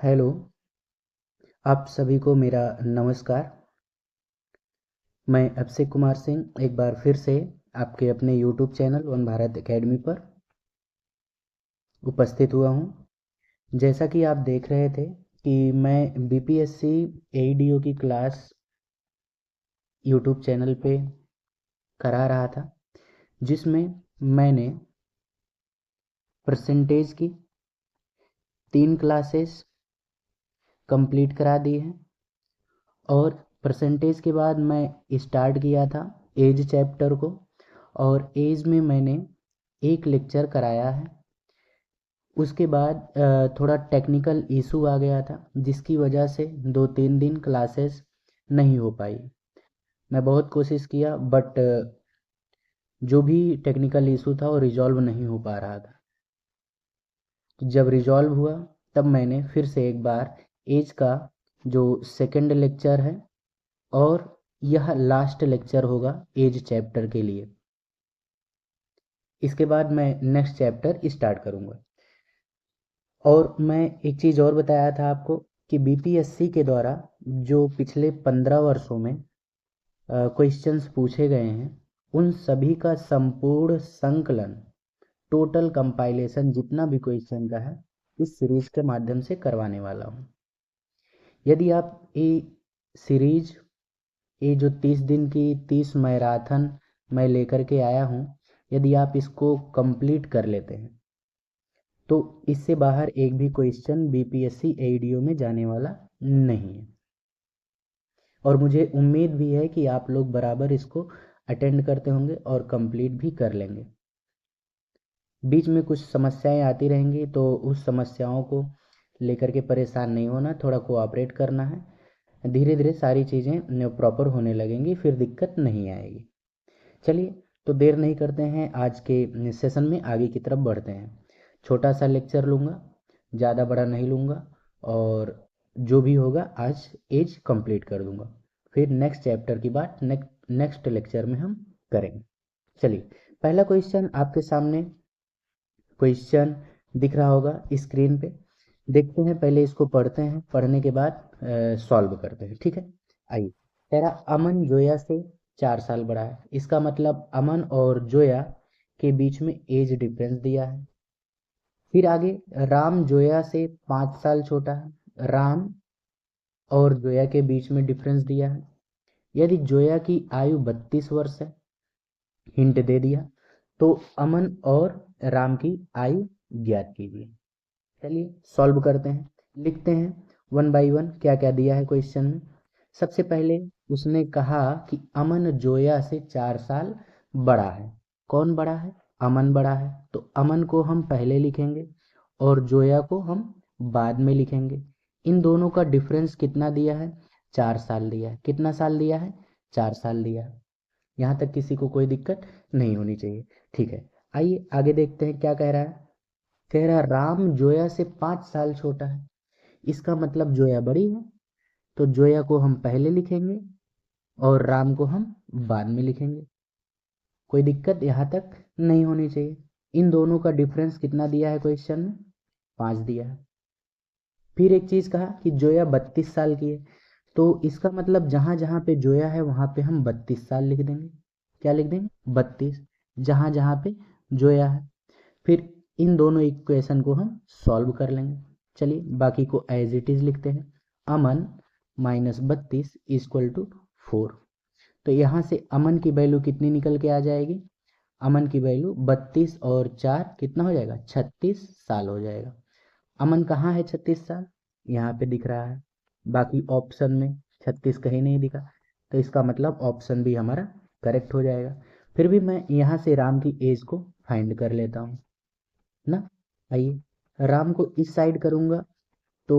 Hello, आप सभी को मेरा नमस्कार। मैं अभिषेक कुमार सिंह एक बार फिर से आपके अपने YouTube channel one Bharat academy पर उपस्थित हुआ हूँ। जैसा कि आप देख रहे थे कि मैं बीपीएससी एईडीओ की क्लास यूट्यूब चैनल पे करा रहा था, जिसमें मैंने परसेंटेज की 3 क्लासेस कंप्लीट करा दी हैं। और परसेंटेज के बाद मैं स्टार्ट किया था एज चैप्टर को, और एज में मैंने एक लेक्चर कराया है। उसके बाद थोड़ा टेक्निकल इशू आ गया था, जिसकी वजह से 2-3 दिन क्लासेस नहीं हो पाई। मैं बहुत कोशिश किया, बट जो भी टेक्निकल इशू था वो रिजॉल्व नहीं हो पा रहा था। तो जब रिजॉल्व हुआ तब मैंने फिर से एक बार एज का जो सेकंड लेक्चर है, और यह लास्ट लेक्चर होगा एज चैप्टर के लिए। इसके बाद मैं नेक्स्ट चैप्टर स्टार्ट करूँगा। और मैं एक चीज़ और बताया था आपको कि बीपीएससी के द्वारा जो पिछले 15 वर्षों में क्वेश्चंस पूछे गए हैं, उन सभी का संपूर्ण संकलन, टोटल कंपाइलेशन जितना भी क्वेश्चन का है, इस सीरीज के माध्यम से करवाने वाला हूँ। यदि आप ये सीरीज, ये जो 30 दिन की 30 मैराथन मैं लेकर के आया हूँ, यदि आप इसको कंप्लीट कर लेते हैं तो इससे बाहर एक भी क्वेश्चन बीपीएससी एईडीओ में जाने वाला नहीं है। और मुझे उम्मीद भी है कि आप लोग बराबर इसको अटेंड करते होंगे और कंप्लीट भी कर लेंगे। बीच में कुछ समस्याएं आती रहेंगी, तो उस समस्याओं को लेकर के परेशान नहीं होना, थोड़ा कोऑपरेट करना है। धीरे धीरे सारी चीज़ें प्रॉपर होने लगेंगी, फिर दिक्कत नहीं आएगी। चलिए, तो देर नहीं करते हैं, आज के सेशन में आगे की तरफ बढ़ते हैं। छोटा सा लेक्चर लूँगा, ज़्यादा बड़ा नहीं लूँगा, और जो भी होगा आज एज कंप्लीट कर दूँगा। फिर नेक्स्ट चैप्टर की बात नेक्स्ट लेक्चर में हम करेंगे। चलिए, पहला क्वेश्चन आपके सामने क्वेश्चन दिख रहा होगा स्क्रीन पे। देखते हैं, पहले इसको पढ़ते हैं, पढ़ने के बाद सॉल्व करते हैं, ठीक है। आइए, तेरा अमन जोया से 4 साल बड़ा है। इसका मतलब अमन और जोया के बीच में एज डिफरेंस दिया है। फिर आगे, राम जोया से 5 साल छोटा है। राम और जोया के बीच में डिफरेंस दिया है। यदि जोया की आयु 32 वर्ष है, हिंट दे दिया, तो अमन और राम की आयु ज्ञात कीजिए। चलिए, सॉल्व करते हैं, लिखते हैं वन बाय वन क्या क्या दिया है क्वेश्चन में। सबसे पहले उसने कहा कि अमन जोया से 4 साल बड़ा है। कौन बड़ा है? अमन बड़ा है, तो अमन को हम पहले लिखेंगे और जोया को हम बाद में लिखेंगे। इन दोनों का डिफरेंस कितना दिया है? 4 साल दिया है। कितना साल दिया है? 4 साल दिया है। यहाँ तक किसी को कोई दिक्कत नहीं होनी चाहिए, ठीक है। आइए आगे देखते हैं क्या कह रहा है। कह रहा राम जोया से 5 साल छोटा है। इसका मतलब जोया बड़ी है, तो जोया को हम पहले लिखेंगे और राम को हम बाद में लिखेंगे। कोई दिक्कत यहाँ तक नहीं होनी चाहिए। इन दोनों का डिफरेंस कितना दिया है क्वेश्चन में? 5 दिया है। फिर एक चीज कहा कि जोया 32 साल की है, तो इसका मतलब जहां जहां पे जोया है वहां पे हम 32 साल लिख देंगे। क्या लिख देंगे? 32, जहां जहां पे जोया है। फिर इन दोनों इक्वेशन को हम सॉल्व कर लेंगे। चलिए, बाकी को एज इट इज लिखते हैं। अमन -32 इक्वल टू 4। तो यहाँ से अमन की वैल्यू कितनी निकल के आ जाएगी? अमन की वैल्यू 32 और 4 कितना हो जाएगा? 36 साल हो जाएगा। अमन कहाँ है 36 साल? यहाँ पे दिख रहा है, बाकी ऑप्शन में 36 कहीं नहीं दिखा, तो इसका मतलब ऑप्शन भी हमारा करेक्ट हो जाएगा। फिर भी मैं यहाँ से राम की एज को फाइंड कर लेता हूँ ना। आइए, राम को इस साइड करूँगा तो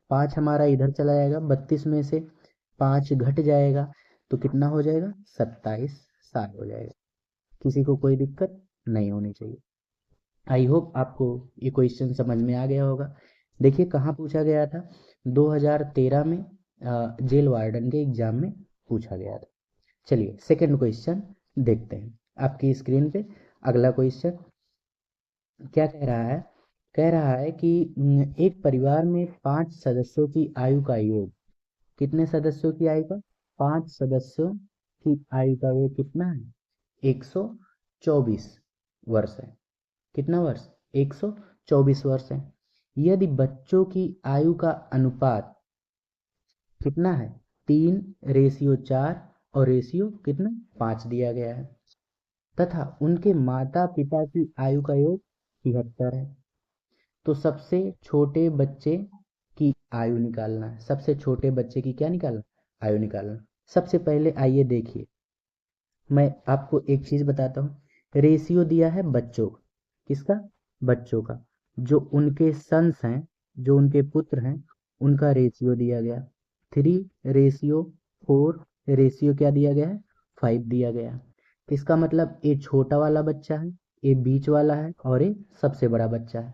5 हमारा इधर चला जाएगा, 32 में से 5 घट जाएगा, तो कितना हो जाएगा? 27 साल हो जाएगा। किसी को कोई दिक्कत नहीं होनी चाहिए। आई होप आपको ये क्वेश्चन समझ में आ गया होगा। देखिए कहाँ पूछा गया था, 2013 में जेल वार्डन के एग्जाम में पूछा गया था। चलिए, सेकंड क्वेश्चन देखते हैं आपकी स्क्रीन पे। अगला क्वेश्चन क्या कह रहा है? कह रहा है कि एक परिवार में 5 सदस्यों की आयु का योग, कितने सदस्यों की आयु का, 5 सदस्यों की आयु का योग कितना है, 124 वर्ष है। कितना वर्ष, 124 वर्ष है। यदि बच्चों की आयु का अनुपात कितना है, 3:4 और रेशियो कितना, 5 दिया गया है, तथा उनके माता पिता की आयु का योग 73 है, तो सबसे छोटे बच्चे की आयु निकालना है। सबसे छोटे बच्चे की क्या निकालना, आयु निकालना। सबसे पहले आइए देखिए, मैं आपको एक चीज बताता हूँ। रेशियो दिया है बच्चों का, किसका, बच्चों का, जो उनके सन्स हैं, जो उनके पुत्र हैं, उनका रेशियो दिया गया 3:4, रेशियो क्या दिया गया है, 5 दिया गया है। इसका मतलब ए छोटा वाला बच्चा है, ए बीच वाला है और ए सबसे बड़ा बच्चा है।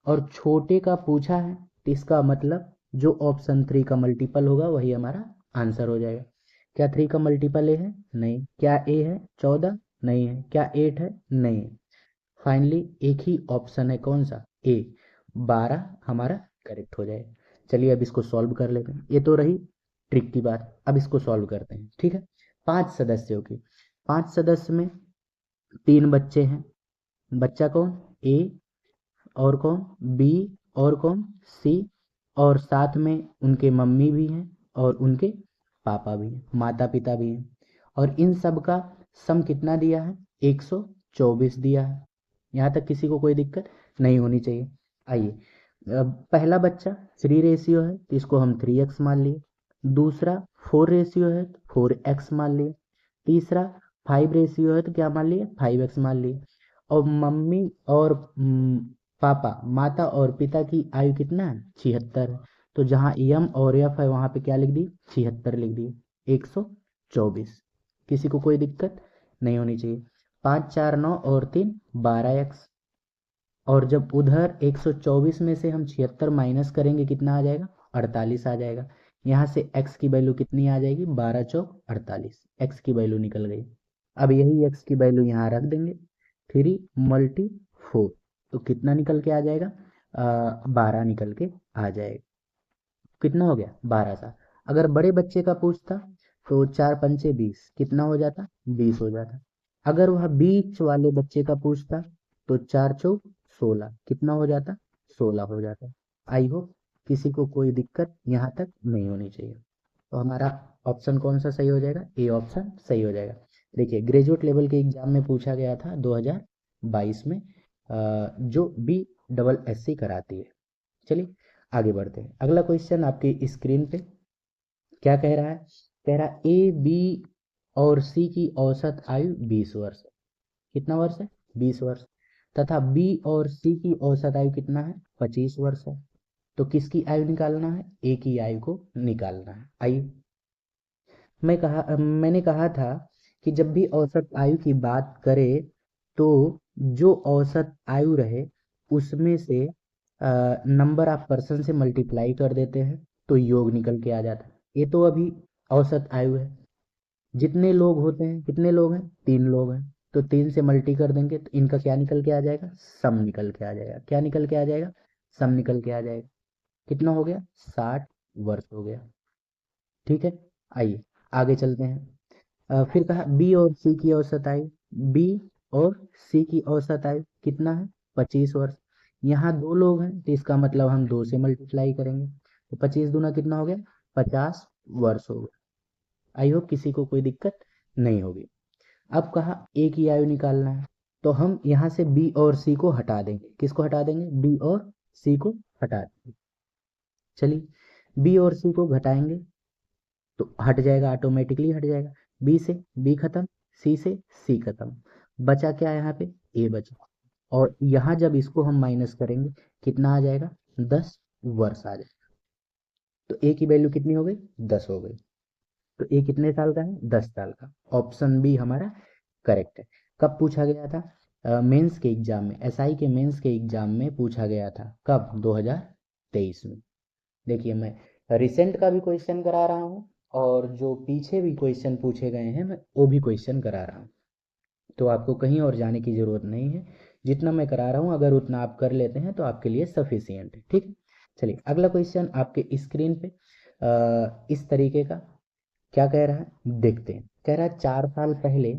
और छोटे का पूछा है, तो इसका मतलब जो ऑप्शन 3 का मल्टीपल होगा वही हमारा आंसर हो जाएगा। क्या 3 का मल्टीपल ए है, नहीं। क्या ए है 14, नहीं है। क्या 8 है, नहीं है। फाइनली एक ही ऑप्शन है, कौन सा, ए, 12 हमारा करेक्ट हो जाएगा। चलिए अब इसको सॉल्व कर लेते हैं। ये तो रही ट्रिक की बात, अब इसको सॉल्व करते हैं, ठीक है। 5 सदस्यों की, 5 सदस्य में 3 बच्चे हैं। बच्चा कौन, ए, और कौन, बी, और कौन, सी, और साथ में उनके मम्मी भी हैं और उनके पापा भी हैं, माता पिता भी हैं। और इन सब का सम कितना दिया है, 124 दिया है। यहाँ तक किसी को कोई दिक्कत नहीं होनी चाहिए। आइए, पहला बच्चा 3 रेशियो है तो इसको हम 3x मान लिए। दूसरा 4 रेशियो है तो 4x मान लिए। तीसरा 5 रेशियो है तो क्या मान लिए, 5x मान लिए। और मम्मी और पापा, माता और पिता की आयु कितना है, 76 है। तो जहाँ यम और एफ है वहाँ पे क्या लिख दी, 76 लिख दिए, 124। किसी को कोई दिक्कत नहीं होनी चाहिए। 5 4 9 और 3 12x। और जब उधर 124 में से हम 76 माइनस करेंगे कितना आ जाएगा, 48 आ जाएगा। यहाँ से x की वैल्यू कितनी आ जाएगी, 12 चौक 48, x की वैल्यू निकल गई। अब यही x की वैल्यू यहाँ रख देंगे, 3 मल्टी 4, तो कितना निकल के आ जाएगा, 12 निकल के आ जाएगा। कितना हो गया, 12 सा। अगर बड़े बच्चे का पूछता तो 4 पंचे 20, कितना हो जाता, 20 हो जाता। अगर वह बीच वाले बच्चे का पूछता तो 4 चौक 16, कितना हो जाता, 16 हो जाता। आई होप किसी को कोई दिक्कत यहाँ तक नहीं होनी चाहिए। तो हमारा ऑप्शन कौन सा सही हो जाएगा, ए ऑप्शन सही हो जाएगा। देखिए, ग्रेजुएट लेवल के एग्जाम में पूछा गया था 2022 में, जो BSSC कराती है। चलिए आगे बढ़ते हैं। अगला क्वेश्चन आपकी स्क्रीन पे क्या कह रहा है, कह रहा है ए, बी और सी की औसत आयु 20 वर्ष है। कितना वर्ष है, 20 वर्ष। तथा बी और सी की औसत आयु कितना है, 25 वर्ष है। तो किसकी आयु निकालना है, ए की आयु को निकालना है। आइए, मैंने कहा था कि जब भी औसत आयु की बात करें तो जो औसत आयु रहे उसमें से नंबर ऑफ पर्सन से मल्टीप्लाई कर देते हैं तो योग निकल के आ जाता है। ये तो अभी औसत आयु है। जितने लोग होते हैं, कितने लोग हैं, 3 लोग हैं, तो 3 से मल्टी कर देंगे तो इनका क्या निकल के आ जाएगा, सम निकल के आ जाएगा। क्या निकल के आ जाएगा, सम निकल के आ जाएगा। कितना हो गया, 60 वर्ष हो गया। ठीक है, आइए आगे चलते हैं। फिर कहा बी और सी की औसत आयु, बी और सी की औसत आयु कितना है, 25 वर्ष। यहाँ 2 लोग हैं तो इसका मतलब हम 2 से मल्टीप्लाई करेंगे तो 25 दूना कितना हो गया, 50 वर्ष हो गया। आई होप किसी को कोई दिक्कत नहीं होगी। अब कहा ए की आयु निकालना है तो हम यहाँ से बी और सी को हटा देंगे। किसको हटा देंगे, बी और सी को हटा देंगे। चलिए बी और सी को घटाएंगे तो हट जाएगा, ऑटोमेटिकली हट जाएगा। बी से बी खत्म, सी से सी खत्म, बचा क्या यहाँ पे, ए बचा। और यहाँ जब इसको हम माइनस करेंगे कितना आ जाएगा, 10 वर्ष आ जाएगा। तो ए की वैल्यू कितनी हो गई, 10 हो गई। तो ए कितने साल का है, 10 साल का। ऑप्शन बी हमारा करेक्ट है। कब पूछा गया था, मेंस के एग्जाम में, एसआई के मेंस के एग्जाम में पूछा गया था। कब, 2023 में। देखिए, मैं रिसेंट का भी क्वेश्चन करा रहा हूँ और जो पीछे भी क्वेश्चन पूछे गए हैं मैं वो भी क्वेश्चन करा रहा हूँ। तो आपको कहीं और जाने की ज़रूरत नहीं है। जितना मैं करा रहा हूँ अगर उतना आप कर लेते हैं तो आपके लिए सफिशियंट है। ठीक है, चलिए अगला क्वेश्चन आपके स्क्रीन पे इस तरीके का क्या कह रहा है देखते हैं। कह रहा है 4 साल पहले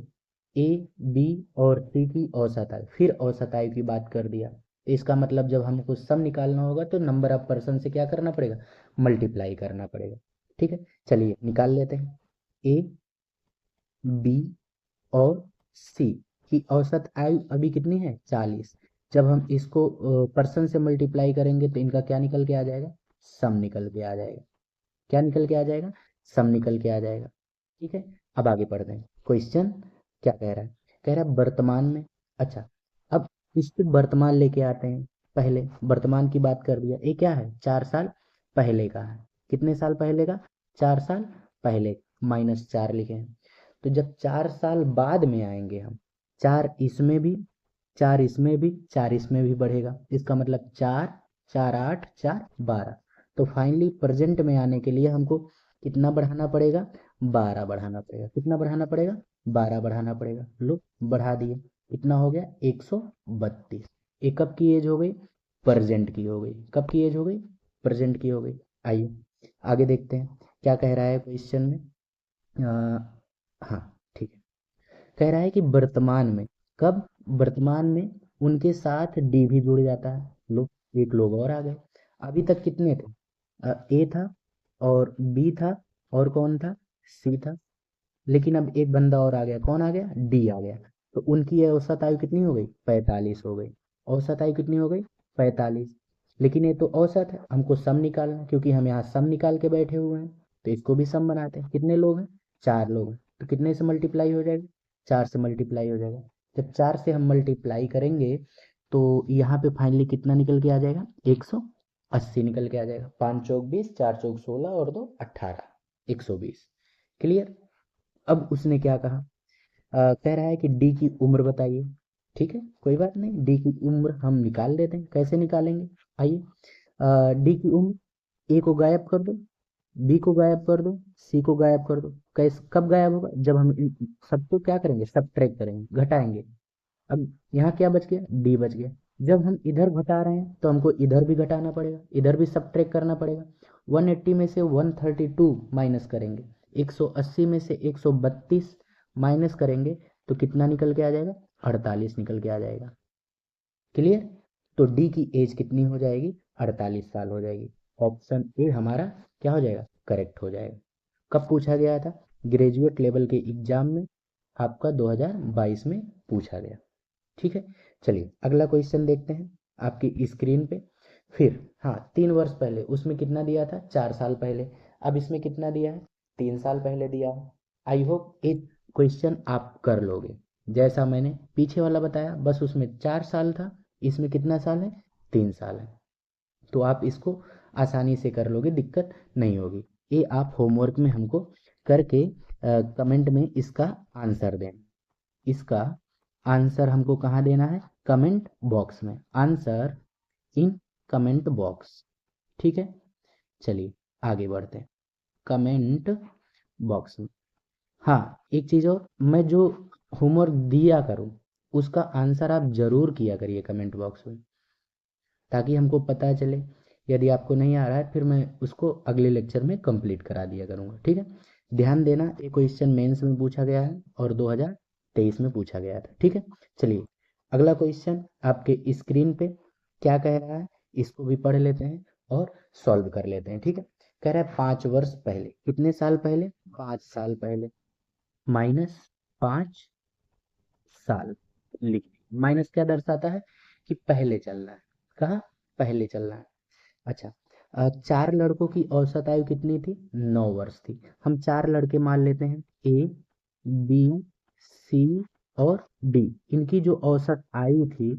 ए, बी और सी की औसत आयु, फिर औसत आयु की बात कर दिया। तो इसका मतलब जब हमको सम निकालना होगा तो नंबर ऑफ पर्सन से क्या करना पड़ेगा, मल्टीप्लाई करना पड़ेगा। ठीक है, चलिए निकाल लेते हैं। ए, बी और सी की औसत आयु अभी कितनी है, 40। जब हम इसको पर्सन से मल्टीप्लाई करेंगे तो इनका क्या निकल के आ जाएगा, सम निकल के आ जाएगा। क्या निकल के आ जाएगा, सम निकल के आ जाएगा। ठीक है, अब आगे पढ़ते हैं। क्वेश्चन क्या कह रहा है, कह रहा है वर्तमान में। अच्छा, अब इसके वर्तमान लेके आते हैं। पहले वर्तमान की बात कर दिया, ये क्या है, 4 साल पहले का है। कितने साल पहले का, 4 साल पहले, -4 लिखे हैं। तो जब 4 साल बाद में आएंगे हम, 4 इसमें भी, 4 इसमें भी, 4 इसमें भी बढ़ेगा। इसका मतलब 4, 4 8, 4 12। तो फाइनली प्रेजेंट में आने के लिए हमको कितना बढ़ाना पड़ेगा, 12 बढ़ाना पड़ेगा। कितना बढ़ाना पड़ेगा, 12 बढ़ाना पड़ेगा। लो बढ़ा दिए, कितना हो गया, 132। ये कब की एज हो गई, प्रेजेंट की हो गई। कब की एज हो गई, प्रेजेंट की हो गई। आइए आगे देखते हैं क्या कह रहा है क्वेश्चन में। हाँ ठीक है, कह रहा है कि वर्तमान में, कब, वर्तमान में उनके साथ डी भी जुड़ जाता है। लो एक लोग और आ गए। अभी तक कितने थे, ए था और बी था और कौन था, सी था। लेकिन अब एक बंदा और आ गया, कौन आ गया, डी आ गया। तो उनकी औसत आयु कितनी हो गई, 45 हो गई। औसत आयु कितनी हो गई, 45। लेकिन ये तो औसत है, हमको सम निकालना है, क्योंकि हम यहाँ सम निकाल के बैठे हुए हैं। तो इसको भी सम बनाते हैं। कितने लोग हैं, 4 लोग हैं। तो कितने से मल्टीप्लाई हो जाएगा, 4 से मल्टीप्लाई हो जाएगा। जब 4 से हम मल्टीप्लाई करेंगे तो यहाँ पे फाइनली कितना निकल के आ जाएगा, 180 निकल के आ जाएगा। 5 चौक 20, 4 चौक 16 और 2 18, 120। क्लियर। अब उसने क्या कहा, कह रहा है कि डी की उम्र बताइए। ठीक है, कोई बात नहीं, डी की उम्र हम निकाल लेते हैं। कैसे निकालेंगे, आइए। डी की उम्र, ए को गायब कर दो, बी को गायब कर दो, सी को गायब कर दो। कैसे, कब गायब होगा, जब हम सबको क्या करेंगे, सब करेंगे, घटाएंगे। अब यहाँ क्या बच गया, डी बच गया। जब हम इधर घटा रहे हैं तो हमको इधर भी घटाना पड़ेगा, इधर भी सब करना पड़ेगा। 180 में से 132 माइनस करेंगे, 180 में से 132 माइनस करेंगे तो कितना निकल के आ जाएगा, 48 निकल के आ जाएगा। क्लियर। तो डी की एज कितनी हो जाएगी, 48 साल हो जाएगी। ऑप्शन ए हमारा क्या हो जाएगा, करेक्ट हो जाएगा। कब पूछा गया था, ग्रेजुएट लेवल के एग्जाम में, आपका 2022 में पूछा गया। ठीक है, चलिए अगला क्वेश्चन देखते हैं आपकी स्क्रीन पे। फिर हाँ, 3 वर्ष पहले उसमें कितना दिया था, 4 साल पहले। अब इसमें कितना दिया है, 3 साल पहले दिया है। आई होप एक क्वेश्चन आप कर लोगे, जैसा मैंने पीछे वाला बताया, बस उसमें 4 साल था, इसमें कितना साल है, 3 साल है। तो आप इसको आसानी से कर लोगे, दिक्कत नहीं होगी। ये आप होमवर्क में हमको करके कमेंट में इसका आंसर दें। इसका आंसर हमको कहाँ देना है, कमेंट बॉक्स में, आंसर इन कमेंट बॉक्स। ठीक है, चलिए आगे बढ़ते हैं कमेंट बॉक्स में। हाँ, एक चीज़ और, मैं जो होमवर्क दिया करूँ उसका आंसर आप जरूर किया करिए कमेंट बॉक्स में, ताकि हमको पता चले। यदि आपको नहीं आ रहा है फिर मैं उसको अगले लेक्चर में कंप्लीट करा दिया करूँगा। ठीक है, ध्यान देना, ये क्वेश्चन मेंस में पूछा गया है और 2023 में पूछा गया था। ठीक है, चलिए अगला क्वेश्चन आपके स्क्रीन पे क्या कह रहा है, इसको भी पढ़ लेते हैं और सॉल्व कर लेते हैं। ठीक है, कह रहा है 5 वर्ष पहले, कितने साल पहले, 5 साल पहले, -5 साल लिख, माइनस क्या दर्शाता है कि पहले चलना है। कहाँ, पहले चलना है। अच्छा, 4 लड़कों की औसत आयु कितनी थी, 9 वर्ष थी। हम 4 लड़के मान लेते हैं, ए, बी, सी और डी। इनकी जो औसत आयु थी,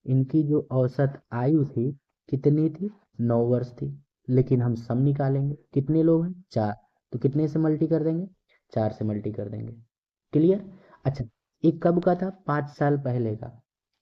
इनकी जो औसत आयु थी कितनी थी, 9 वर्ष थी। लेकिन हम सम निकालेंगे, कितने लोग हैं, 4। तो कितने से मल्टी कर देंगे, 4 से मल्टी कर देंगे। क्लियर। अच्छा, एक कब का था, 5 साल पहले का।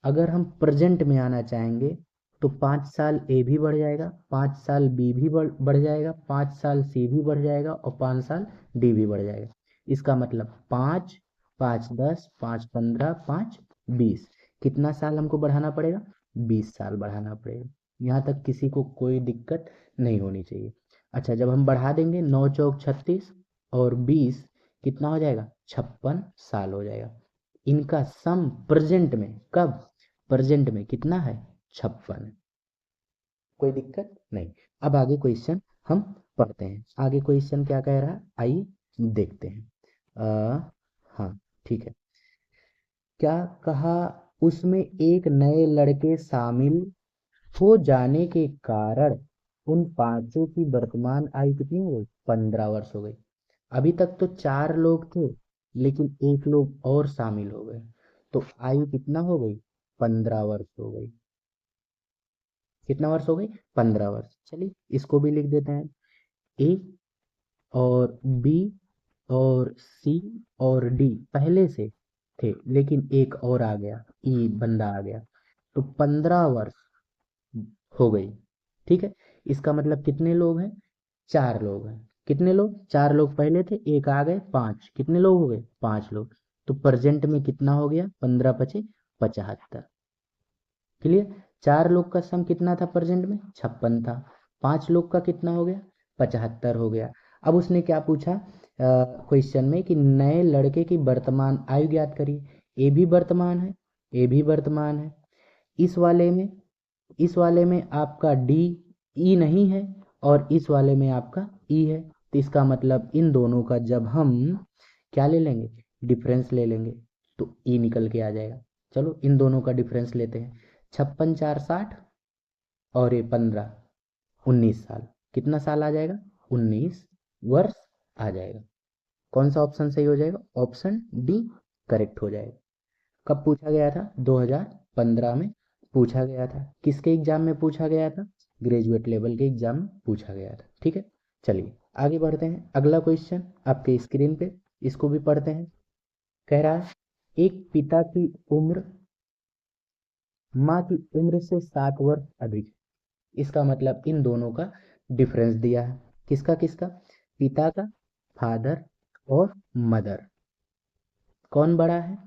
अगर हम प्रेजेंट में आना चाहेंगे तो 5 साल ए भी बढ़ जाएगा, 5 साल बी भी बढ़ जाएगा, 5 साल सी भी बढ़ जाएगा और 5 साल डी भी बढ़ जाएगा। इसका मतलब 5, 5 10, 5 15, 5 20। कितना साल हमको बढ़ाना पड़ेगा? 20 साल बढ़ाना पड़ेगा। यहाँ तक किसी को कोई दिक्कत नहीं होनी चाहिए। अच्छा, जब हम बढ़ा देंगे 9 चौक 36 और 20 कितना हो जाएगा? 56 साल हो जाएगा। इनका सम प्रेजेंट में, कब? प्रेजेंट में कितना है? 56। कोई दिक्कत नहीं। अब आगे क्वेश्चन हम पढ़ते हैं। आगे क्वेश्चन क्या कह रहा है, आइए देखते हैं। हाँ, ठीक है। क्या कहा? उसमें एक नए लड़के शामिल हो जाने के कारण उन पांचों की वर्तमान आयु कितनी हो गई? 15 वर्ष हो गई। अभी तक तो 4 लोग थे, लेकिन एक लोग और शामिल हो गए, तो आयु कितना हो गई? 15 वर्ष हो गई। कितना वर्ष हो गई? 15 वर्ष। चलिए इसको भी लिख देते हैं। ए और बी और सी और डी पहले से थे, लेकिन एक और आ गया, ई बंदा आ गया, तो 15 वर्ष हो गई। ठीक है, इसका मतलब कितने लोग हैं? 4 लोग हैं। कितने लोग? 4 लोग पहले थे, एक आ गए, 5। कितने लोग हो गए? 5 लोग। तो प्रेजेंट में कितना हो गया? 15 पचे 75। क्लियर? 4 लोग का सम कितना था प्रेजेंट में? 56 था। 5 लोग का कितना हो गया? 75 हो गया। अब उसने क्या पूछा क्वेश्चन में कि नए लड़के की वर्तमान आयु ज्ञात करिए। ए भी वर्तमान है, ए भी वर्तमान है। इस वाले में, इस वाले में आपका डी ई नहीं है, और इस वाले में आपका ई है। तो इसका मतलब इन दोनों का जब हम क्या ले लेंगे? डिफरेंस ले लेंगे, तो ई निकल के आ जाएगा। चलो इन दोनों का डिफरेंस लेते हैं। 56 4 60 और ये 15, 19 साल। कितना साल आ जाएगा? 19 वर्ष आ जाएगा। कौन सा ऑप्शन सही हो जाएगा? ऑप्शन डी करेक्ट हो जाएगा। कब पूछा गया था? 2015 में पूछा गया था। किसके एग्जाम में पूछा गया था? ग्रेजुएट लेवल के एग्जाम में पूछा गया था। ठीक है, चलिए आगे बढ़ते हैं। अगला क्वेश्चन आपके स्क्रीन पे, इसको भी पढ़ते हैं। कह रहा है एक पिता की उम्र माँ की उम्र से 7 वर्ष अधिक। इसका मतलब इन दोनों का डिफरेंस दिया है। किसका किसका? पिता का, फादर और मदर। कौन बड़ा है?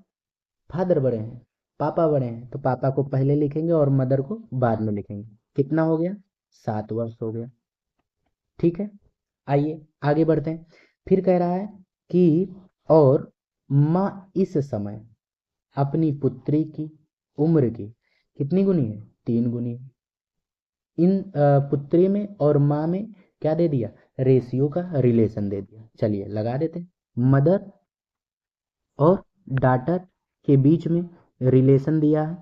फादर बड़े हैं, पापा बड़े हैं, तो पापा को पहले लिखेंगे और मदर को बाद में लिखेंगे। कितना हो गया? 7 वर्ष हो गया। ठीक है, आइए आगे बढ़ते हैं। फिर कह रहा है कि और माँ इस समय अपनी पुत्री की उम्र की कितनी गुनी है? 3 गुनी है। इन पुत्री में और माँ में क्या दे दिया? रेशियो का रिलेशन दे दिया। चलिए लगा देते हैं। मदर और डाटर के बीच में रिलेशन दिया है।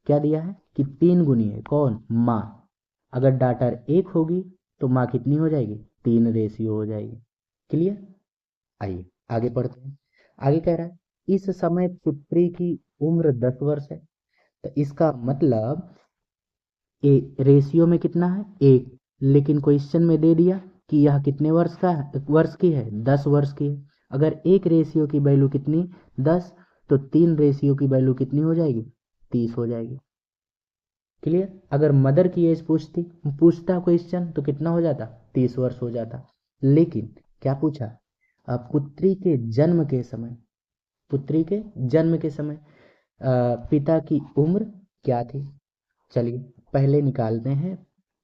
क्या दिया है? कि 3 गुनी है। कौन? माँ। अगर डाटर 1 होगी तो माँ कितनी हो जाएगी? 3 रेशियो हो जाएगी। क्लियर? आइए आगे पढ़ते हैं। आगे कह रहा है इस समय पुत्री की उम्र 10 वर्ष है। तो इसका मतलब ए रेशियो में कितना है? 1। लेकिन क्वेश्चन में दे दिया कि यह कितने वर्ष का है, वर्ष की है? 10 वर्ष की है। अगर एक रेशियो की वैल्यू कितनी? 10, तो 3 रेशियो की वैल्यू कितनी हो जाएगी? 30 हो जाएगी। क्लियर? अगर मदर की एज पूछता क्वेश्चन तो कितना हो जाता? 30 वर्ष हो जाता। लेकिन क्या पूछा? पुत्री के जन्म के समय, पुत्री के जन्म के समय पिता की उम्र क्या थी? चलिए पहले निकालते हैं,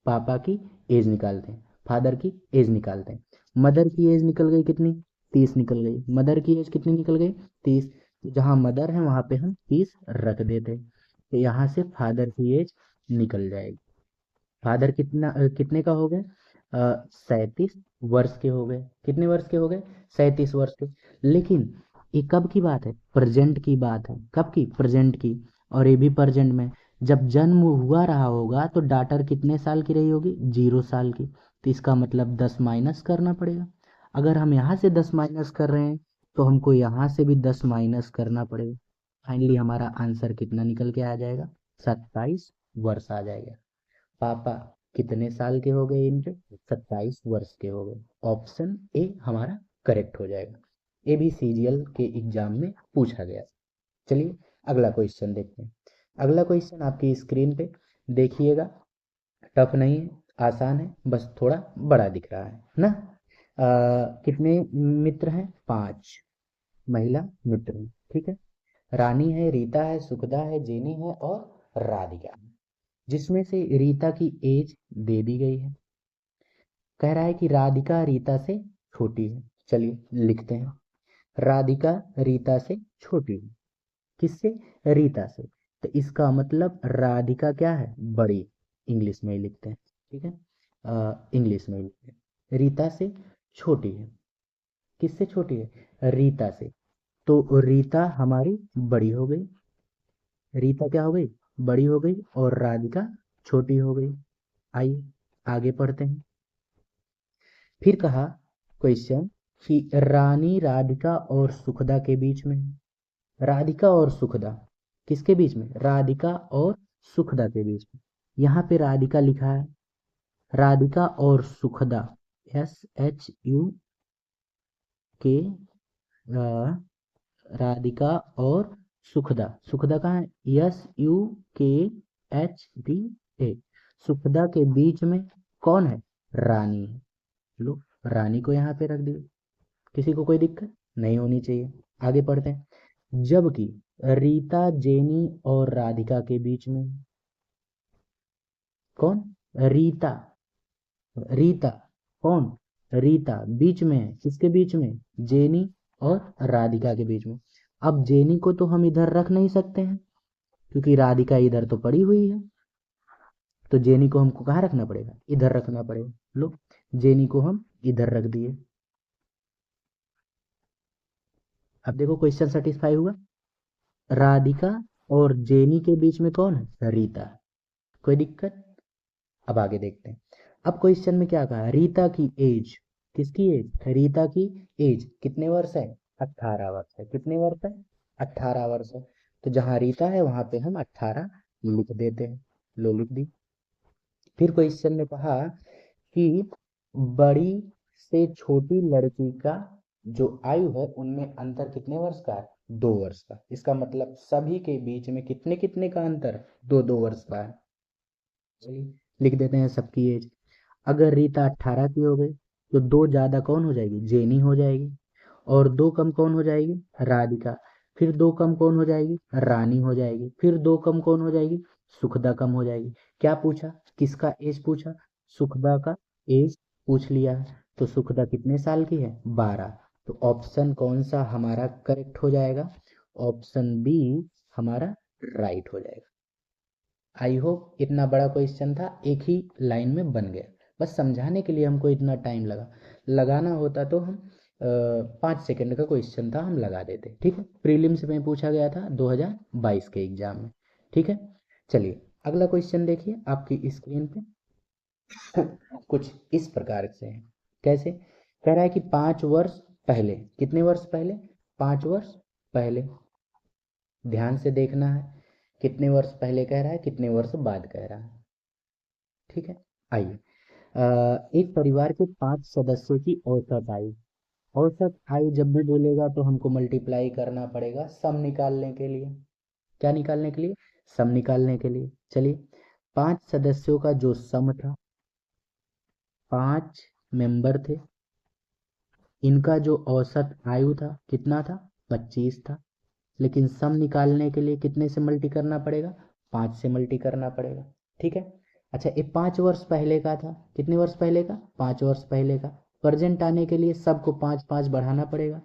पापा की एज निकालते हैं, फादर की एज निकालते हैं। मदर की एज निकल गई कितनी? 30 निकल गई। मदर की एज कितनी निकल गई? 30। तो जहाँ मदर है वहाँ पे हम 30 रख देते हैं। तो यहाँ से फादर की एज निकल जाएगी। फादर कितने का हो गए? 37 वर्ष के हो गए। कितने वर्ष के हो गए? 37 वर्ष के। लेकिन ये कब की बात है? प्रेजेंट की बात है। कब की? प्रेजेंट की। और ये भी प्रेजेंट में। जब जन्म हुआ रहा होगा तो डाटर कितने साल की रही होगी? 0 साल की। तो इसका मतलब 10 माइनस करना पड़ेगा। अगर हम यहाँ से 10 माइनस कर रहे हैं तो हमको यहाँ से भी 10 माइनस करना पड़ेगा। फाइनली हमारा आंसर कितना निकल के आ जाएगा? 27 वर्ष आ जाएगा। पापा कितने साल के हो गए इनके? 27 वर्ष के हो गए। ऑप्शन ए हमारा करेक्ट हो जाएगा। ए भी सीजीएल के एग्जाम में पूछा गया। चलिए अगला क्वेश्चन देखते हैं। अगला क्वेश्चन आपकी स्क्रीन पे देखिएगा। टफ नहीं है, आसान है, बस थोड़ा बड़ा दिख रहा है ना। कितने मित्र हैं? 5 महिला मित्र हैं। ठीक है, रानी है, रीता है, सुखदा है, जेनी है और राधिका है। जिसमें से रीता की एज दे दी गई है। कह रहा है कि राधिका रीता से छोटी है। चलिए लिखते हैं, राधिका रीता से छोटी है। किससे? रीता से। तो इसका मतलब राधिका क्या है? बड़ी। इंग्लिश में ही लिखते हैं, ठीक है, इंग्लिश में ही लिखते हैं, रीता से छोटी है। किससे छोटी है? रीता से। तो रीता हमारी बड़ी हो गई। रीता क्या हो गई? बड़ी हो गई और राधिका छोटी हो गई। आइए आगे पढ़ते हैं। फिर कहा क्वेश्चन कि रानी राधिका और सुखदा के बीच में है। राधिका और सुखदा किसके बीच में? राधिका और सुखदा के बीच में। यहाँ पे राधिका लिखा है, राधिका और सुखदा, SHUK, राधिका और सुखदा। सुखदा कहाँ है? SUKHDA। सुखदा के बीच में कौन है? रानी है। लो, रानी को यहाँ पे रख दिया। किसी को कोई दिक्कत नहीं होनी चाहिए। आगे पढ़ते हैं। जबकि रीता, जेनी और राधिका के बीच में कौन? रीता। रीता कौन? रीता बीच में है। किसके बीच में? जेनी और राधिका के बीच में। अब जेनी को तो हम इधर रख नहीं सकते हैं क्योंकि राधिका इधर तो पड़ी हुई है। तो जेनी को हमको कहाँ रखना पड़ेगा? इधर रखना पड़ेगा। लो, जेनी को हम इधर रख दिए। अब देखो क्वेश्चन सेटिस्फाई हुआ। राधिका और जेनी के बीच में कौन है? रीता। कोई दिक्कत? अब आगे देखते हैं। अब क्वेश्चन में क्या कहा? रीता की एज। किसकी एज? रीता की एज कितने वर्ष है? 18 वर्ष है। कितने वर्ष है? 18 वर्ष है। तो जहां रीता है वहां पे हम 18 लिख देते हैं। लो, लिख दी। फिर क्वेश्चन में कहा कि बड़ी से छोटी लड़की का जो आयु है उनमें अंतर कितने वर्ष का है? 2 वर्ष का। इसका मतलब सभी के बीच में कितने कितने का अंतर? 2-2 वर्ष का है। चलिए लिख देते हैं सबकी एज। अगर रीता 18 की हो गई तो दो ज्यादा कौन हो जाएगी? जेनी हो जाएगी। और दो कम कौन हो जाएगी? राधिका। फिर दो कम कौन हो जाएगी? रानी हो जाएगी। फिर दो कम कौन हो जाएगी? सुखदा कम हो जाएगी। क्या पूछा? किसका एज पूछा? सुखदा का एज पूछ लिया है। तो सुखदा कितने साल की है? 12। तो ऑप्शन कौन सा हमारा करेक्ट हो जाएगा? ऑप्शन बी हमारा राइट हो जाएगा। आई होप इतना बड़ा क्वेश्चन था एक ही लाइन में बन गया। बस समझाने के लिए हमको इतना टाइम लगा। लगाना होता तो हम 5 सेकंड का क्वेश्चन था, हम लगा देते। ठीक है, प्रीलिम्स में पूछा गया था 2022 के एग्जाम में। ठीक है, चलिए अगला क्वेश्चन देखिए आपकी स्क्रीन पे। कुछ इस प्रकार से है। कैसे? कह रहा है कि 5 वर्ष पहले। कितने वर्ष पहले? 5 वर्ष पहले। ध्यान से देखना है, कितने वर्ष पहले कह रहा है, कितने वर्ष बाद कह रहा है। ठीक है, आइए। एक परिवार के 5 सदस्यों की औसत आयु। औसत आयु जब भी बोलेगा तो हमको मल्टीप्लाई करना पड़ेगा सम निकालने के लिए। क्या निकालने के लिए? सम निकालने के लिए। चलिए, 5 सदस्यों का जो सम था, 5 मेंबर थे, इनका जो औसत आयु था कितना था? 25 था। लेकिन सम निकालने के लिए कितने से मल्टी करना पड़ेगा? 5 से मल्टी करना पड़ेगा। ठीक है। अच्छा, ये 5 वर्ष पहले का था। कितने वर्ष पहले का? 5 वर्ष पहले का। प्रेजेंट आने के लिए सबको 5-5 बढ़ाना पड़ेगा।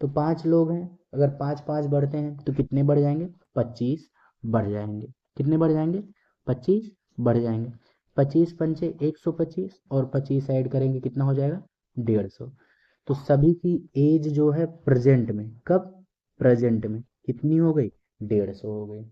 तो 5 लोग हैं, अगर 5-5 बढ़ते हैं तो कितने बढ़ जाएंगे? 25 बढ़ जाएंगे। कितने बढ़ जाएंगे? 25 बढ़ जाएंगे। 25 पंचे 125 और 25 ऐड करेंगे कितना हो जाएगा? 150। तो सभी की एज जो है प्रेजेंट में, कब? प्रेजेंट में कितनी हो गई? 150 हो गई।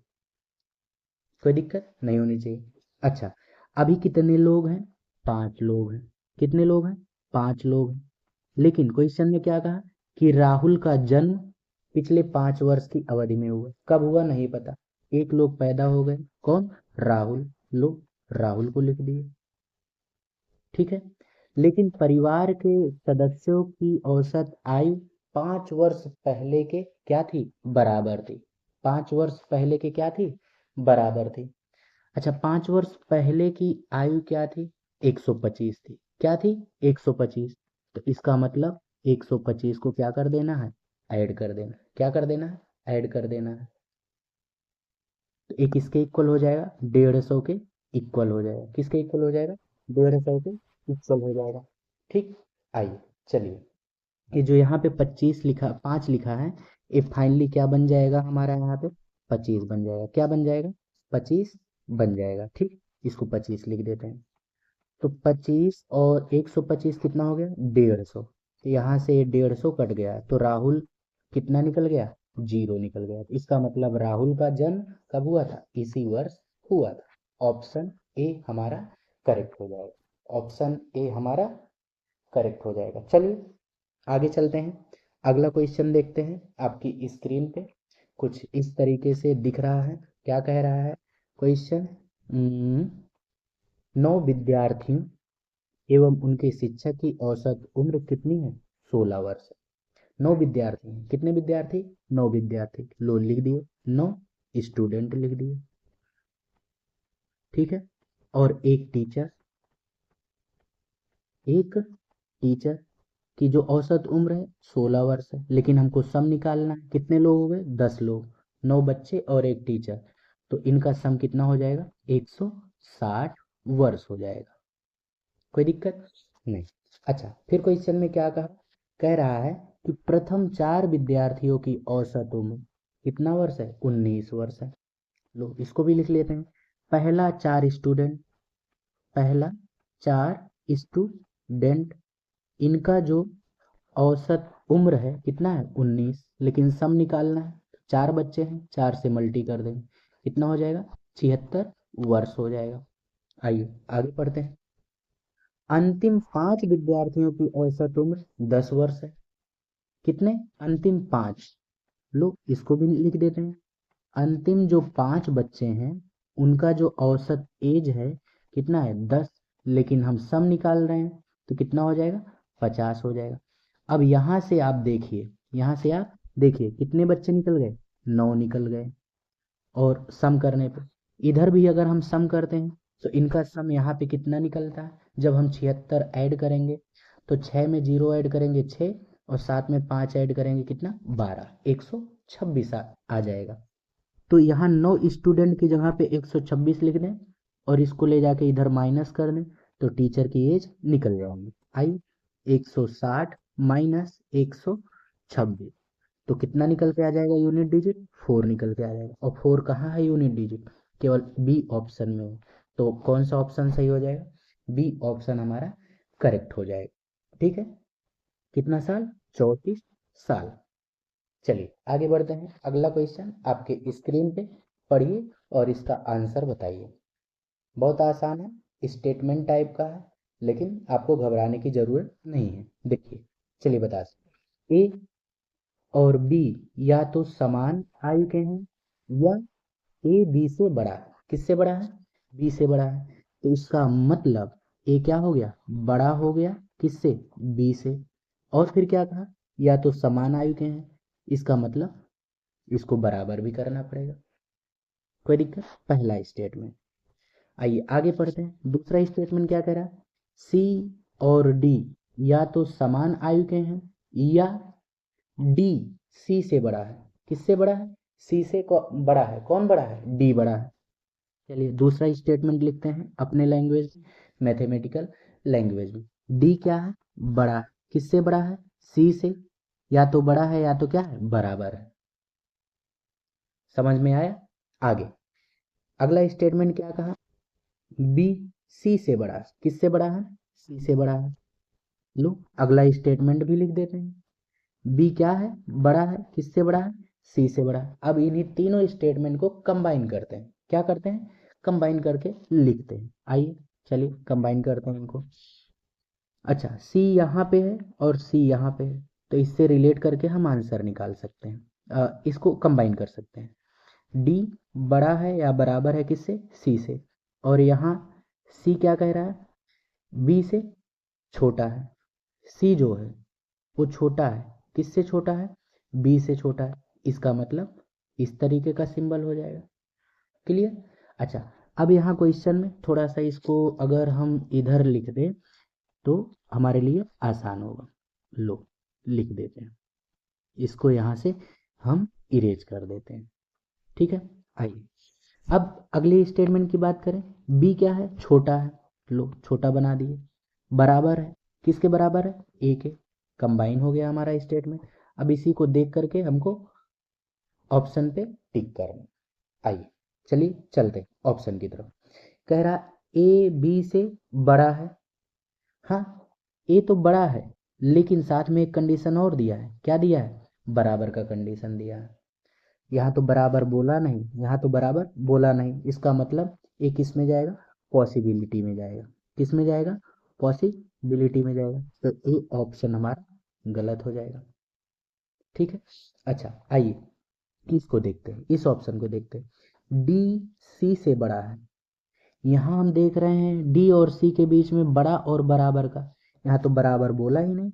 कोई दिक्कत नहीं होनी चाहिए। अच्छा, अभी कितने लोग हैं? 5 लोग हैं। कितने लोग हैं? 5 लोग हैं। लेकिन क्वेश्चन में क्या कहा कि राहुल का जन्म पिछले 5 वर्ष की अवधि में हुआ। कब हुआ नहीं पता। एक लोग पैदा हो गए, कौन? राहुल। लो, राहुल को लिख दिए। ठीक है। लेकिन परिवार के सदस्यों की औसत आयु 5 वर्ष पहले के क्या थी? बराबर थी। 5 वर्ष पहले के क्या थी? बराबर थी। अच्छा, 5 वर्ष पहले की आयु क्या थी? 125 थी। क्या थी? 125। तो इसका मतलब 125 को क्या कर देना है? ऐड कर देना। क्या कर देना है? ऐड कर देना है। तो एक इसके इक्वल हो जाएगा, 150 के इक्वल हो जाएगा। किसके इक्वल हो जाएगा? 150 के इक्वल हो जाएगा। ठीक। आइए चलिए, ये जो यहाँ पे 25 लिखा, 5 लिखा है, ये फाइनली क्या बन जाएगा हमारा यहाँ पे? 25 बन जाएगा। क्या बन जाएगा? 25 बन जाएगा। ठीक, इसको 25 लिख देते हैं। तो 25 और 125 कितना हो गया? 150। तो यहाँ से 150 कट गया, तो राहुल कितना निकल गया? 0 निकल गया। तो इसका मतलब राहुल का जन्म कब हुआ था? इसी वर्ष हुआ था। ऑप्शन ए हमारा करेक्ट हो जाएगा। ऑप्शन ए हमारा करेक्ट हो जाएगा। चलिए आगे चलते हैं, अगला क्वेश्चन देखते हैं। आपकी स्क्रीन पे कुछ इस तरीके से दिख रहा है। क्या कह रहा है क्वेश्चन? 9 विद्यार्थियों एवं उनके शिक्षक की औसत उम्र कितनी है? 16 वर्ष। 9 विद्यार्थी हैं। कितने विद्यार्थी? 9 विद्यार्थी। लो लिख दिए, 9 स्टूडेंट लिख दिए। ठीक है। और एक टीचर, एक टीचर की जो औसत उम्र है 16 वर्ष है, लेकिन हमको सम निकालना है। कितने लोग हो गए? 10 लोग, 9 बच्चे और एक टीचर। तो इनका सम कितना हो जाएगा? 160 वर्ष हो जाएगा। कोई दिक्कत नहीं। अच्छा, फिर क्वेश्चन में क्या कहा? कह रहा है कि प्रथम 4 विद्यार्थियों की औसत उम्र कितना वर्ष है? 19 वर्ष है। लो इसको भी लिख लेते हैं। पहला 4 स्टूडेंट, पहला 4 स्टूडेंट, इनका जो औसत उम्र है कितना है? 19। लेकिन सम निकालना है, 4 बच्चे हैं, 4 से मल्टी कर देंगे, कितना हो जाएगा? 76 वर्ष हो जाएगा। आइए आगे पढ़ते हैं। अंतिम 5 विद्यार्थियों की औसत उम्र 10 वर्ष है। कितने? अंतिम 5। लो इसको भी लिख देते हैं। अंतिम जो 5 बच्चे हैं, उनका जो औसत एज है कितना है? 10। लेकिन हम सम निकाल रहे हैं, तो कितना हो जाएगा? 50 हो जाएगा। अब यहाँ से आप देखिए, यहाँ से आप देखिए कितने बच्चे निकल गए? 9 निकल गए। और सम करने पे इधर भी अगर हम सम करते हैं, तो इनका सम यहाँ पे कितना निकलता है? जब हम 76 ऐड करेंगे, तो 6 में 0 ऐड करेंगे 6, और 7 में 5 ऐड करेंगे कितना? 12, 126 आ जाएगा। तो यहाँ 9 स्टूडेंट की जगह पे 126 लिख दें, और इसको ले जाके इधर माइनस कर दें, तो टीचर की एज निकल जाएगी। आई 160 माइनस 126, तो कितना निकल के आ जाएगा यूनिट डिजिट? 4 निकल के आ जाएगा। और 4 कहाँ है यूनिट डिजिट? केवल बी ऑप्शन में है। तो कौन सा ऑप्शन सही हो जाएगा? बी ऑप्शन हमारा करेक्ट हो जाएगा। ठीक है। कितना साल? 34 साल। चलिए आगे बढ़ते हैं। अगला क्वेश्चन आपके स्क्रीन पे पढ़िए और इसका आंसर बताइए। बहुत आसान है, स्टेटमेंट टाइप का है, लेकिन आपको घबराने की जरूरत नहीं है। देखिए, चलिए बता सकते, ए और बी या तो समान आयु के हैं, या ए बी से बड़ा है। किससे बड़ा है? बी से बड़ा है। तो इसका मतलब ए क्या हो गया? बड़ा हो गया। किससे? बी से। और फिर क्या कहा? या तो समान आयु के हैं, इसका मतलब इसको बराबर भी करना पड़ेगा। कोई दिक्कत? पहला स्टेटमेंट। आइए आगे पढ़ते हैं। दूसरा स्टेटमेंट क्या कह रहा है? सी और डी या तो समान आयु के हैं, या डी सी से बड़ा है। किससे बड़ा है? सी से बड़ा है। कौन बड़ा है? डी बड़ा है। चलिए दूसरा स्टेटमेंट लिखते हैं अपने लैंग्वेज में, मैथमेटिकल लैंग्वेज में। डी क्या है? बड़ा है। किससे बड़ा है? सी से। या तो बड़ा है या तो क्या है? बराबर है। समझ में आया? आगे अगला स्टेटमेंट क्या कहा? बी सी से बड़ा है। किससे बड़ा है? सी से बड़ा है। लो अगला स्टेटमेंट भी लिख देते हैं। बी क्या है? बड़ा है। किससे बड़ा है? सी से बड़ा है। अब इन्हीं तीनों स्टेटमेंट को कंबाइन करते हैं। क्या करते हैं? कंबाइन करके लिखते हैं। आइए चलिए कंबाइन करते हैं इनको। अच्छा, सी यहाँ पे है और सी यहाँ पे है, तो इससे रिलेट करके हम आंसर निकाल सकते हैं। इसको कंबाइन कर सकते हैं। डी बड़ा है या बराबर है किससे? सी से। और यहाँ सी क्या कह रहा है? बी से छोटा है। सी जो है वो छोटा है। किससे छोटा है? बी से छोटा है। इसका मतलब इस तरीके का सिंबल हो जाएगा। क्लियर? अच्छा, अब यहाँ क्वेश्चन में थोड़ा सा इसको अगर हम इधर लिख दें, तो हमारे लिए आसान होगा। लो लिख देते हैं इसको, यहाँ से हम इरेज कर देते हैं। ठीक है, आइए अब अगले स्टेटमेंट की बात करें। बी क्या है, छोटा है, लो छोटा बना दिए। बराबर है, किसके बराबर है, ए के। कंबाइन हो गया हमारा स्टेटमेंट। अब इसी को देख करके हमको ऑप्शन पे टिक करना। आइए चलिए चलते हैं ऑप्शन की तरफ। कह रहा ए बी से बड़ा है। हाँ, ए तो बड़ा है, लेकिन साथ में एक कंडीशन और दिया है। क्या दिया है, बराबर का कंडीशन दिया है। यहाँ तो बराबर बोला नहीं, यहाँ तो बराबर बोला नहीं, इसका मतलब ए किस में जाएगा, पॉसिबिलिटी में जाएगा। किस में जाएगा, पॉसिबिलिटी में जाएगा। तो ए ऑप्शन हमारा गलत हो जाएगा। ठीक है, अच्छा आइए इसको देखते हैं, इस ऑप्शन को देखते हैं। डी सी से बड़ा है। यहाँ हम देख रहे हैं डी और सी के बीच में बड़ा और बराबर का, यहाँ तो बराबर बोला ही नहीं।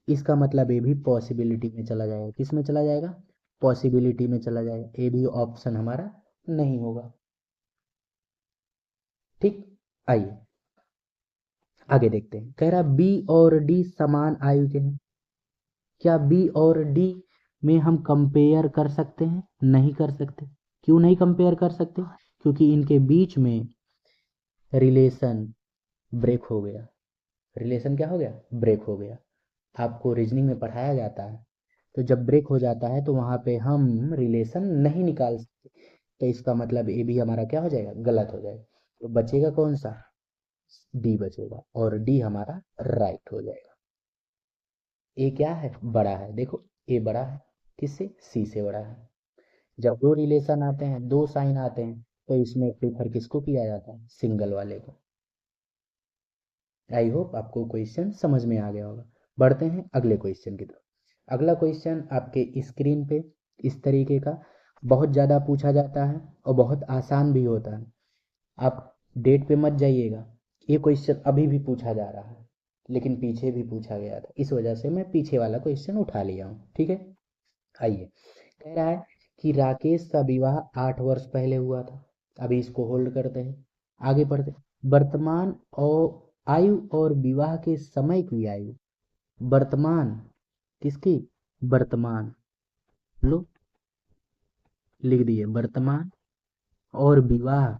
इसका मतलब ए भी पॉसिबिलिटी में चला जाएगा। किस में चला जाएगा, पॉसिबिलिटी में चला जाएगा। ए भी ऑप्शन हमारा नहीं होगा। ठीक, आइए आगे देखते हैं। कह रहा बी और डी समान आयु के हैं। क्या बी और डी में हम कंपेयर कर सकते हैं, नहीं कर सकते। क्यों नहीं कंपेयर कर सकते, क्योंकि इनके बीच में रिलेशन ब्रेक हो गया। रिलेशन क्या हो गया, ब्रेक हो गया। आपको रीजनिंग में पढ़ाया जाता है, तो जब ब्रेक हो जाता है तो वहाँ पे हम रिलेशन नहीं निकाल सकते। तो इसका मतलब ए भी हमारा क्या हो जाएगा, गलत हो जाएगा। तो बचेगा कौन सा, डी बचेगा, और डी हमारा राइट हो जाएगा। ए क्या है, बड़ा है। देखो ए बड़ा है, किससे, सी से बड़ा है। जब दो रिलेशन आते हैं, दो साइन आते हैं, तो इसमें प्रीफर किसको किया जाता है, सिंगल वाले को। आई होप आपको क्वेश्चन समझ में आ गया होगा। बढ़ते हैं अगले क्वेश्चन की तरफ। अगला क्वेश्चन आपके स्क्रीन पे इस तरीके का बहुत ज़्यादा पूछा जाता है और बहुत आसान भी होता है। आप डेट पे मत जाइएगा, ये क्वेश्चन अभी भी पूछा जा रहा है, लेकिन पीछे भी पूछा गया था, इस वजह से मैं पीछे वाला क्वेश्चन उठा लिया हूँ। ठीक है, आइए। कह रहा है कि राकेश का विवाह 8 वर्ष पहले हुआ था। अभी इसको होल्ड करते हैं, आगे बढ़ते हैं। वर्तमान और आयु और विवाह के समय की आयु, वर्तमान किसकी, वर्तमान, लो लिख दिए वर्तमान, और विवाह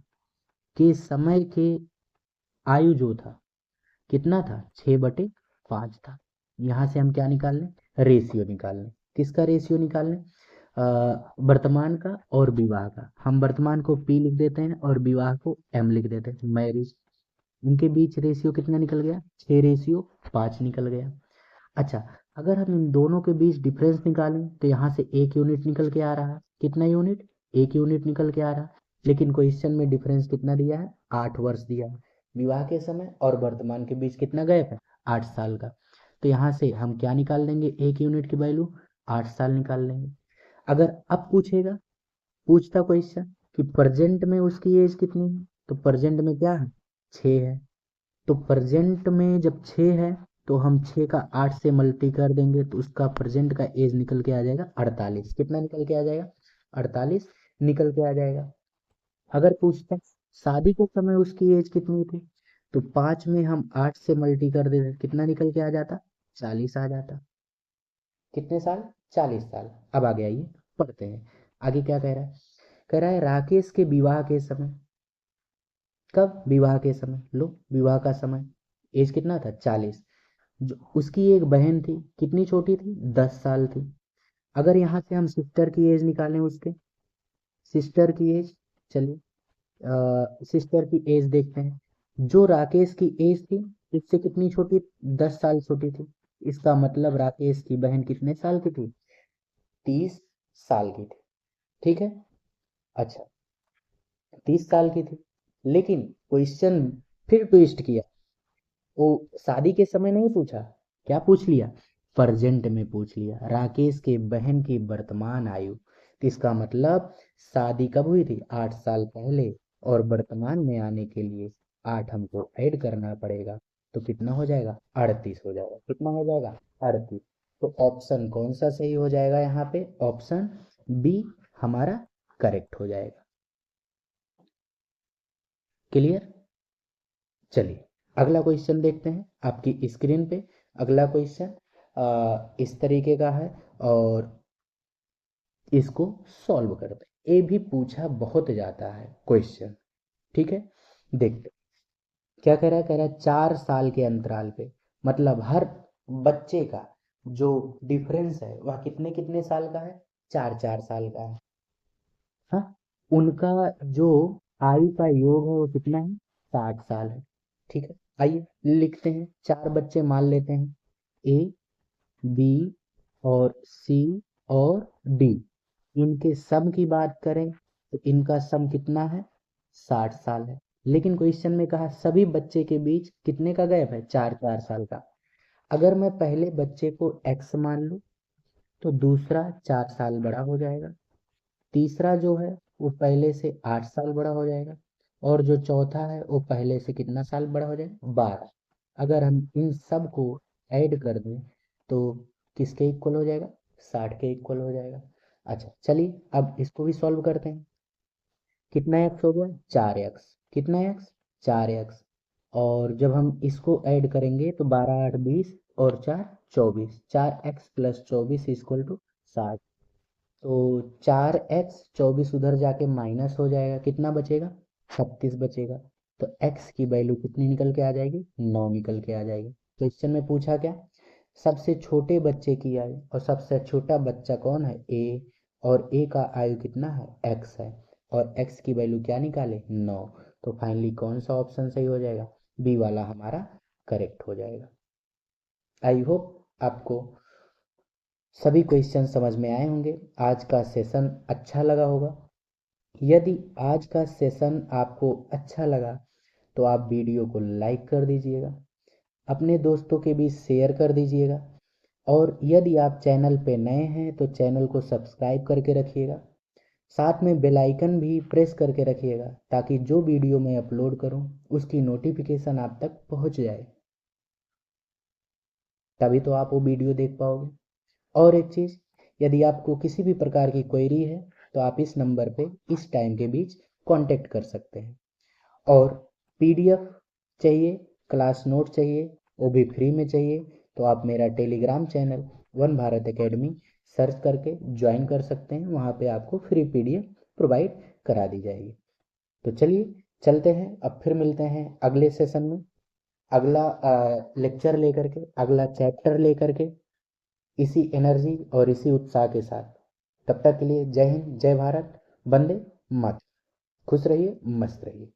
के समय के आयु जो था कितना था, 6/5 था। यहाँ से हम क्या निकाल लें, रेशियो निकाल लें। किसका रेशियो निकाल लें, वर्तमान का और विवाह का। हम वर्तमान को पी लिख देते हैं और विवाह को एम लिख देते हैं, मैरिज। इनके बीच रेशियो कितना निकल गया, 6/5 निकल गया। अच्छा, अगर हम इन दोनों के बीच डिफरेंस निकालें तो यहाँ से 1 यूनिट निकल के आ रहा है। कितना यूनिट, 1 यूनिट निकल के आ रहा है। लेकिन क्वेश्चन में डिफरेंस कितना दिया है, 8 वर्ष दिया है। विवाह के समय और वर्तमान के बीच कितना गैप है, 8 साल का। तो यहाँ से हम क्या निकाल लेंगे, 1 यूनिट की वैल्यू 8 साल निकाल लेंगे। अगर अब पूछेगा, पूछता क्वेश्चन कि प्रेजेंट में उसकी एज कितनी है, तो प्रेजेंट में क्या है, 6 है। तो प्रेजेंट में जब 6 है, तो हम 6 का 8 से मल्टी कर देंगे, तो उसका प्रेजेंट का एज निकल के आ जाएगा 48। कितना निकल के आ जाएगा, 48 निकल के आ जाएगा। अगर पूछते हैं शादी के समय उसकी एज कितनी थी, तो 5 में हम 8 से मल्टी कर देते, कितना निकल के आ जाता, 40 आ जाता। कितने साल, 40 साल। अब आगे आइए पढ़ते हैं, आगे क्या कह रहा है। कह रहा है राकेश के विवाह के समय, कब, विवाह के समय, लो विवाह का समय, एज कितना था, 40। जो उसकी एक बहन थी, कितनी छोटी थी, 10 साल थी। अगर यहाँ से हम सिस्टर की एज निकालें, उसके सिस्टर की एज, चलिए सिस्टर की एज देखते हैं। जो राकेश की एज थी, इससे कितनी छोटी, 10 साल छोटी थी। इसका मतलब राकेश की बहन कितने साल की थी, 30 साल की थी। ठीक है, अच्छा 30 साल की थी। लेकिन क्वेश्चन फिर ट्विस्ट किया, वो शादी के समय नहीं पूछा, क्या पूछ लिया, प्रेजेंट में पूछ लिया, राकेश के बहन की वर्तमान आयु। तो इसका मतलब शादी कब हुई थी, 8 साल पहले, और वर्तमान में आने के लिए 8 हमको ऐड करना पड़ेगा। तो कितना हो जाएगा, 38 हो जाएगा। कितना हो जाएगा, 38। तो ऑप्शन कौन सा सही हो जाएगा, यहाँ पे ऑप्शन बी हमारा करेक्ट हो जाएगा। क्लियर, चलिए अगला क्वेश्चन देखते हैं आपकी स्क्रीन पे। अगला क्वेश्चन इस तरीके का है, और इसको सॉल्व करते हैं। ये भी पूछा बहुत जाता है क्वेश्चन। ठीक है, देखते क्या कह रहा है 4 साल के अंतराल पे, मतलब हर बच्चे का जो डिफरेंस है वह कितने कितने साल का है, 4 4 साल का है। हाँ, उनका जो आयु का योग है वो कितना है, 60 साल है। ठीक है, आइए लिखते हैं। 4 बच्चे मान लेते हैं, ए, बी और सी और डी। इनके सम की बात करें तो इनका सम कितना है, 60 साल है। लेकिन क्वेश्चन में कहा सभी बच्चे के बीच कितने का गैप है, 4 4 साल का। अगर मैं पहले बच्चे को एक्स मान लूँ तो दूसरा 4 साल बड़ा हो जाएगा, तीसरा जो है वो पहले से 8 साल बड़ा हो जाएगा, और जो चौथा है वो पहले से कितना साल बड़ा हो जाएगा, 12। अगर हम इन सब को ऐड कर दें तो किसके इक्वल हो जाएगा, 60 के इक्वल हो जाएगा। अच्छा चलिए अब इसको भी सॉल्व करते हैं। कितना एक्स हो गया, 4 एक्स। कितना एक्स, 4 एक्स। और जब हम इसको ऐड करेंगे तो 12 8 20 और 4 24, 4 x + 24 इक्वल टू 60। तो 4 x 24 उधर जाके माइनस हो जाएगा, कितना बचेगा, 36 बचेगा। तो x की वैल्यू कितनी निकल के आ जाएगी, 9 निकल के आ जाएगी। क्वेश्चन में पूछा क्या, सबसे छोटे बच्चे की आयु, और सबसे छोटा बच्चा कौन है, ए, और ए का आयु कितना है, एक्स है, और एक्स की वैल्यू क्या निकाले, 9। तो फाइनली कौन सा ऑप्शन सही हो जाएगा, बी वाला हमारा करेक्ट हो जाएगा। आई होप आपको सभी क्वेश्चन समझ में आए होंगे, आज का सेशन अच्छा लगा होगा। यदि आज का सेशन आपको अच्छा लगा तो आप वीडियो को लाइक कर दीजिएगा, अपने दोस्तों के बीच शेयर कर दीजिएगा, और यदि आप चैनल पे नए हैं तो चैनल को सब्सक्राइब करके रखिएगा। साथ में बेल आइकन भी प्रेस करके रखिएगा ताकि जो वीडियो मैं अपलोड करूं उसकी नोटिफिकेशन आप तक पहुंच जाए, तभी तो आप वो वीडियो देख पाओगे। और एक चीज़, यदि आपको किसी भी प्रकार की क्वेरी है तो आप इस नंबर पे इस टाइम के बीच कांटेक्ट कर सकते हैं। और पीडीएफ चाहिए, क्लास नोट चाहिए, वो भी फ्री में चाहिए, तो आप मेरा Telegram channel one Bharat academy search करके ज्वाइन कर सकते हैं, वहाँ पे आपको फ्री पीडीएफ प्रोवाइड करा दी जाएगी। तो चलिए चलते हैं, अब फिर मिलते हैं अगले सेशन में, अगला लेक्चर लेकर के, अगला चैप्टर लेकर के, इसी एनर्जी और इसी उत्साह के साथ। तब तक के लिए जय हिंद, जय भारत, वंदे मातरम। खुश रहिए, मस्त रहिए।